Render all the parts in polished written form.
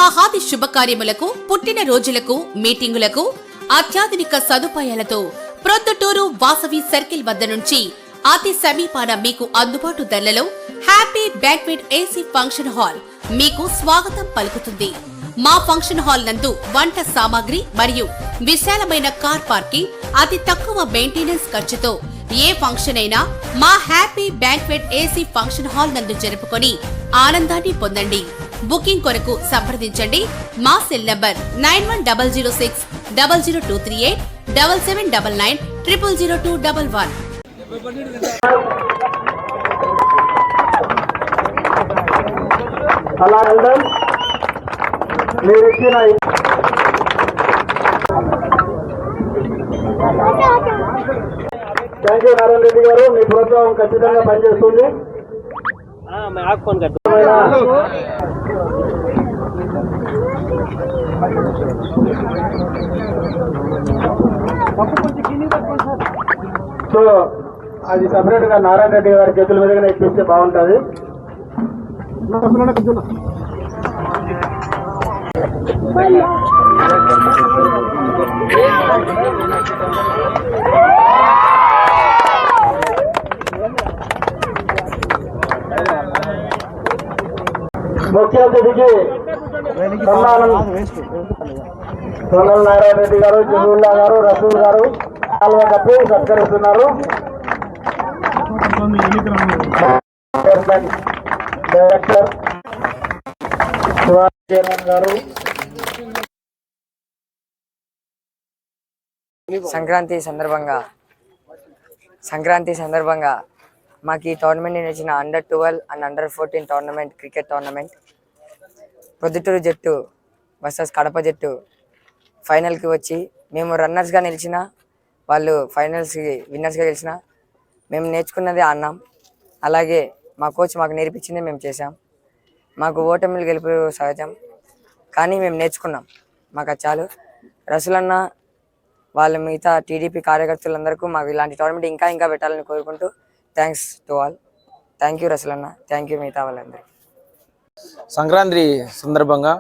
వివాహాది శుభకార్యములకు, పుట్టిన రోజులకు, మీటింగులకు అత్యాధునిక సదుపాయాలతో ప్రొద్దుటూరు వాసవి సర్కిల్ వద్ద నుంచి అతి సమీపాన మీకు అందుబాటు ధరలలో happy banquet AC function hall మీకు స్వాగతం పలుకుతుంది. మా ఫంక్షన్ హాల్ నందు వంట సామాగ్రి మరియు విశాలమైన కార్ పార్కింగ్, అతి తక్కువ మెయింటెనెన్స్ ఖర్చుతో ఏ ఫంక్షన్ అయినా మా happy banquet AC function hall నందు జరుపుకొని ఆనందాన్ని పొందండి. బుకింగ్ కొరకు సంప్రదించండి. మా సెల్ నంబర్ 9100600238 7799 000211. అలా వెళ్దాం. మీరు ఇచ్చిన థ్యాంక్ యూ నారాయణ రెడ్డి గారు, మీ ప్రోత్సాహం ఖచ్చితంగా పనిచేస్తుంది. సో అది సపరేట్ గా నారాయణ రెడ్డి గారి చేతుల మీదుగానే ఇప్పిస్తే బాగుంటుంది. ముఖ్య అతిథికి సన్మానం సోనల్ నారాయణ రెడ్డి గారు, జహూల్లా గారు, రసూల్ గారు కాలువ కప్పి సత్కరిస్తున్నారు. డైరెక్టర్ చైర్మన్ గారు. సంక్రాంతి సందర్భంగా మాకు ఈ టోర్నమెంట్ నిర్వహించిన అండర్-12 అండ్ అండర్-14 టోర్నమెంట్, క్రికెట్ టోర్నమెంట్, ప్రొద్దుటూరు జట్టు వర్సెస్ కడప జట్టు ఫైనల్కి వచ్చి మేము రన్నర్స్గా నిలిచిన, వాళ్ళు ఫైనల్స్కి విన్నర్స్గా గెలిచిన. మేము నేర్చుకున్నది ఆడినాం. అలాగే మా కోచ్ మాకు నేర్పించింది మేము చేసాం. మాకు ఓటమిలు గెలుపు సహజం, కానీ మేము నేర్చుకున్నాం. మాకు అది చాలు. రసూలన్న వాళ్ళ మిగతా టీడీపీ కార్యకర్తలందరికీ మాకు ఇలాంటి టోర్నమెంట్ ఇంకా పెట్టాలని కోరుకుంటూ thanks to all. Thank you రసూలన్న, థ్యాంక్ యూ మిగతా వాళ్ళందరికీ. సంక్రాంతి సందర్భంగా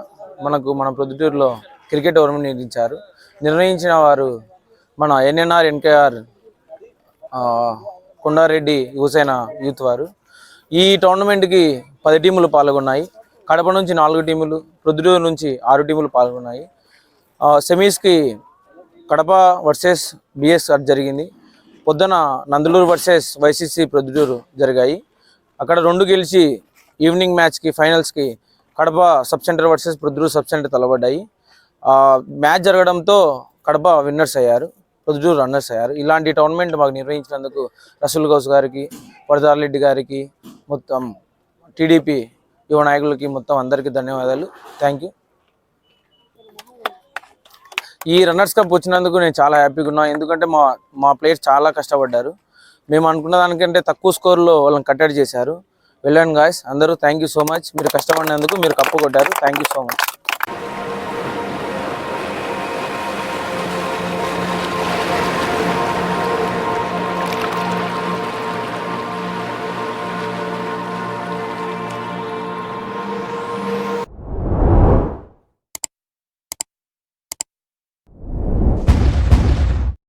మన ప్రొద్దుటూరులో క్రికెట్ టోర్నమెంట్ నిర్వహించిన వారు మన NNR NKR Kondareddy Yuvasena youth వారు. ఈ టోర్నమెంట్కి 10 టీములు పాల్గొన్నాయి. కడప నుంచి 4 టీములు, ప్రొద్దుటూరు నుంచి 6 టీములు పాల్గొన్నాయి. సెమీస్కి కడప వర్సెస్ బిఎస్ఆర్ జరిగింది. పొద్దున నందలూరు వర్సెస్ వైసీసీ ప్రొద్దుటూరు జరిగాయి. అక్కడ 2 గెలిచి ఈవినింగ్ మ్యాచ్కి ఫైనల్స్కి Kadapa sub centre versus Proddatur sub centre తలబడ్డాయి. మ్యాచ్ జరగడంతో కడప విన్నర్స్ అయ్యారు, ప్రొద్దుటూరు రన్నర్స్ అయ్యారు. ఇలాంటి టోర్నమెంట్ మాకు నిర్వహించినందుకు రసూల్ గౌస్ గారికి, వరదారెడ్డి గారికి, మొత్తం టీడీపీ యువ నాయకులకి మొత్తం అందరికీ ధన్యవాదాలు. Thank you. ఈ రన్నర్స్ కప్ వచ్చినందుకు నేను చాలా హ్యాపీగా ఉన్నా. ఎందుకంటే మా ప్లేయర్స్ చాలా కష్టపడ్డారు. మేము అనుకున్న దానికంటే తక్కువ స్కోర్లో వాళ్ళని కట్టడి చేశారు. వెల్ డన్ గాయ్స్, అందరూ థ్యాంక్ యూ సో మచ్. మీరు కష్టపడినందుకు మీరు కప్పు కొట్టారు. Thank you so much.